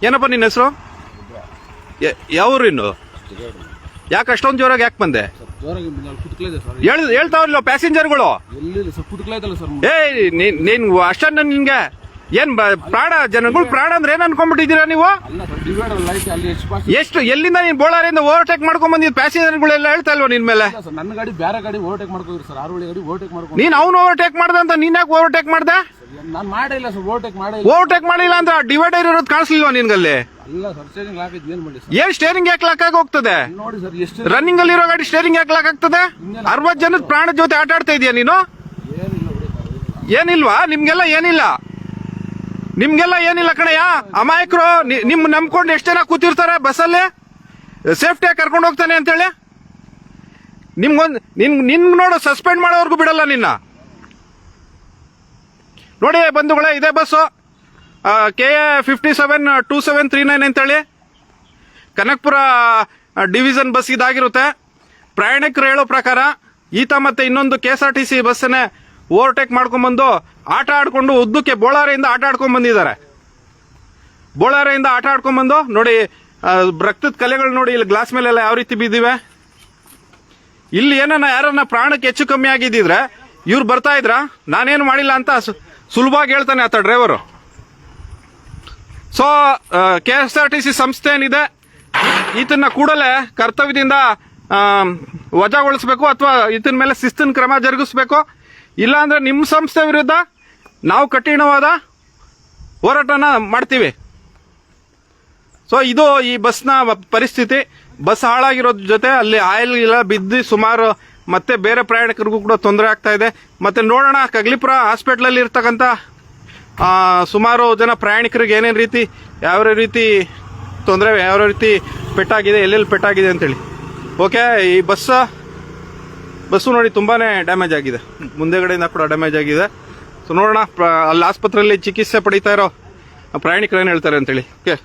ಏನಪ್ಪ ನಿನ್ನ ಹೆಸರು? ಯಾವ್ರು ಇನ್ನು? ಯಾಕೆ ಅಷ್ಟೊಂದು ಜೋರಾಗಿ ಯಾಕೆ ಬಂದೆ? ಹೇಳ್ತಾವ್ರಲ್ಲ ಪ್ಯಾಸೆಂಜರ್ಗಳು. ನೀನ್ ಅಷ್ಟನ್ನ ನಿನ್ಗೆ ಏನ್ ಪ್ರಾಣ, ಜನಗಳು ಪ್ರಾಣ ಅಂದ್ರೆ ಏನ್ ಅನ್ಕೊಂಡ್ಬಿಟ್ಟಿದ್ದೀರಾ ನೀವು? ಎಷ್ಟು ಎಲ್ಲಿಂದ ನೀನ್ ಬೋಳಾರಿಂದ ಓವರ್ಟೇಕ್ ಮಾಡ್ಕೊಂಡ್ ಬಂದಿದ್ ಪ್ಯಾಸೆಂಜರ್ಗಳೆಲ್ಲ ಹೇಳ್ತಾ ಇಲ್ವಾ ನಿನ್ ಮೇಲೆ? ನನ್ನ ಗಾಡಿ ಬೇರೆ ಗಾಡಿ ಓವರ್ಟೇಕ್ ಮಾಡ್ಕೋದ್ರಿ ಸರ್, ಆರೋಳಿ ಗಾಡಿ ಓವರ್ಟೇಕ್ ಮಾಡ್ಕೊಂಡು. ನೀನ್ ಅವ್ನು ಓವರ್ಟೇಕ್ ಮಾಡ್ದ ಅಂತ ನೀನ್ ಯಾಕೆ ಓವರ್ಟೇಕ್ ಮಾಡ್ದೆ? ನಾನು ಮಾಡಿಲ್ಲ ಸರ್, ಓವರ್ಟೇಕ್ ಮಾಡಿಲ್ಲ ಅಂತ ಡಿವೈಡರ್ ಇರೋದು ಕಾಣಿಸ್ಲಿಲ್ವಾ ನಿನ್ಗಲ್ಲಿ? ಅಲ್ಲ ಸರ್, ಸ್ಟೇರಿಂಗ್ ಲಾಕ್ ಆಗಿ ಏನ್ ಮಾಡಿ? ಏನ್ ಸ್ಟೇರಿಂಗ್ ಯಾಕೆ ಲಾಕ್ ಆಗಿ ಹೋಗ್ತದೆ? ನೋಡಿ ಸರ್, ಎಷ್ಟು ರನ್ನಿಂಗ್ ಅಲ್ಲಿ ಇರೋ ಗಾಡಿ ಸ್ಟೇರಿಂಗ್ ಯಾಕೆ ಲಾಕ್ ಆಗ್ತದೆ? 60 ಜನದ ಪ್ರಾಣದ ಜೊತೆ ಆಟ ಆಡ್ತಾ ಇದೀಯ ನೀನು? ಏನಿಲ್ವಾ ನಿಮ್ಗೆಲ್ಲ? ಏನಿಲ್ಲ ಕಣಯ್ಯ, ಅಮಾಯಕರು. ನಿಮ್ ನಂಬ್ಕೊಂಡು ಎಷ್ಟು ಜನ ಕೂತಿರ್ತಾರೆ ಬಸ್ಸಲ್ಲಿ, ಸೇಫ್ಟಿಯಾಗಿ ಕರ್ಕೊಂಡು ಹೋಗ್ತಾನೆ ಅಂತೇಳಿ. ನಿನ್ ನೋಡು, ಸಸ್ಪೆಂಡ್ ಮಾಡೋವರೆಗೂ ಬಿಡಲ್ಲ ನಿನ್ನ. ನೋಡಿ ಬಂಧುಗಳೇ, ಇದೇ ಬಸ್ಸು KA 572739 ಅಂತೇಳಿ ಕನಕಪುರ ಡಿವಿಷನ್ ಬಸ್ ಇದಾಗಿರುತ್ತೆ. ಪ್ರಯಾಣಿಕರು ಹೇಳೋ ಪ್ರಕಾರ ಈತ ಮತ್ತೆ ಇನ್ನೊಂದು KSRTC ಬಸ್ಸನ್ನೇ ಓವರ್ಟೇಕ್ ಮಾಡ್ಕೊಂಡ್ಬಂದು ಆಟ ಆಡ್ಕೊಂಡು ಉದ್ದಕ್ಕೆ ಬೋಳಾರೆಯಿಂದ ಆಟ ಆಡ್ಕೊಂಡ್ ಬಂದಿದ್ದಾರೆ. ಬೋಳಾರೆಯಿಂದ ಆಟ ಆಡ್ಕೊಂಡ್ಬಂದು ನೋಡಿ, ರಕ್ತದ ಕಲೆಗಳು ನೋಡಿ ಇಲ್ಲಿ ಗ್ಲಾಸ್ ಮೇಲೆಲ್ಲ ಯಾವ ರೀತಿ ಬಿದ್ದಿವೆ. ಇಲ್ಲಿ ಯಾರನ್ನ ಪ್ರಾಣಕ್ಕೆ ಹೆಚ್ಚು ಕಮ್ಮಿ ಆಗಿದ್ದಿದ್ರೆ ಇವ್ರು ಬರ್ತಾ ಇದ್ರ? ನಾನೇನು ಮಾಡಿಲ್ಲ ಅಂತ ಸುಲಭವಾಗಿ ಹೇಳ್ತಾನೆ ಆತ ಡ್ರೈವರು. ಸೊ KSRTC ಸಂಸ್ಥೆ ಏನಿದೆ, ಈತನ ಕೂಡಲೇ ಕರ್ತವ್ಯದಿಂದ ವಜಾಗೊಳಿಸಬೇಕು ಅಥವಾ ಈತನ ಮೇಲೆ ಶಿಸ್ತಿನ ಕ್ರಮ ಜರುಗಿಸಬೇಕು. ಇಲ್ಲಾಂದ್ರೆ ನಿಮ್ಮ ಸಂಸ್ಥೆ ವಿರುದ್ಧ ನಾವು ಕಠಿಣವಾದ ಹೋರಾಟನ ಮಾಡ್ತೀವಿ. ಸೊ ಇದು ಈ ಬಸ್ನ ಪರಿಸ್ಥಿತಿ. ಬಸ್ ಹಾಳಾಗಿರೋದ್ರ ಜೊತೆ ಅಲ್ಲಿ ಆಯಿಲ್ ಇಲ್ಲ ಬಿದ್ದು ಸುಮಾರು ಮತ್ತೆ ಬೇರೆ ಪ್ರಯಾಣಿಕರಿಗೂ ಕೂಡ ತೊಂದರೆ ಆಗ್ತಾ ಇದೆ. ಮತ್ತೆ ನೋಡೋಣ, ಕಗ್ಲಿಪುರ ಹಾಸ್ಪಿಟ್ಲಲ್ಲಿ ಇರ್ತಕ್ಕಂಥ ಸುಮಾರು ಜನ ಪ್ರಯಾಣಿಕರಿಗೆ ಏನೇನು ರೀತಿ, ಯಾವ ರೀತಿ ತೊಂದರೆ, ಯಾವ ರೀತಿ ಪೆಟ್ಟಾಗಿದೆ, ಎಲ್ಲೆಲ್ಲಿ ಪೆಟ್ಟಾಗಿದೆ ಅಂತೇಳಿ. ಓಕೆ, ಈ ಬಸ್ಸು ನೋಡಿ ತುಂಬಾನೇ ಡ್ಯಾಮೇಜ್ ಆಗಿದೆ, ಮುಂದೆಗಡೆಯಿಂದ ಕೂಡ ಡ್ಯಾಮೇಜ್ ಆಗಿದೆ. ಸೊ ನೋಡೋಣ ಅಲ್ಲಿ ಆಸ್ಪತ್ರೆಯಲ್ಲಿ ಚಿಕಿತ್ಸೆ ಪಡಿತಾ ಇರೋ ಪ್ರಯಾಣಿಕರು ಏನು ಹೇಳ್ತಾರೆ ಅಂತೇಳಿ. ಓಕೆ.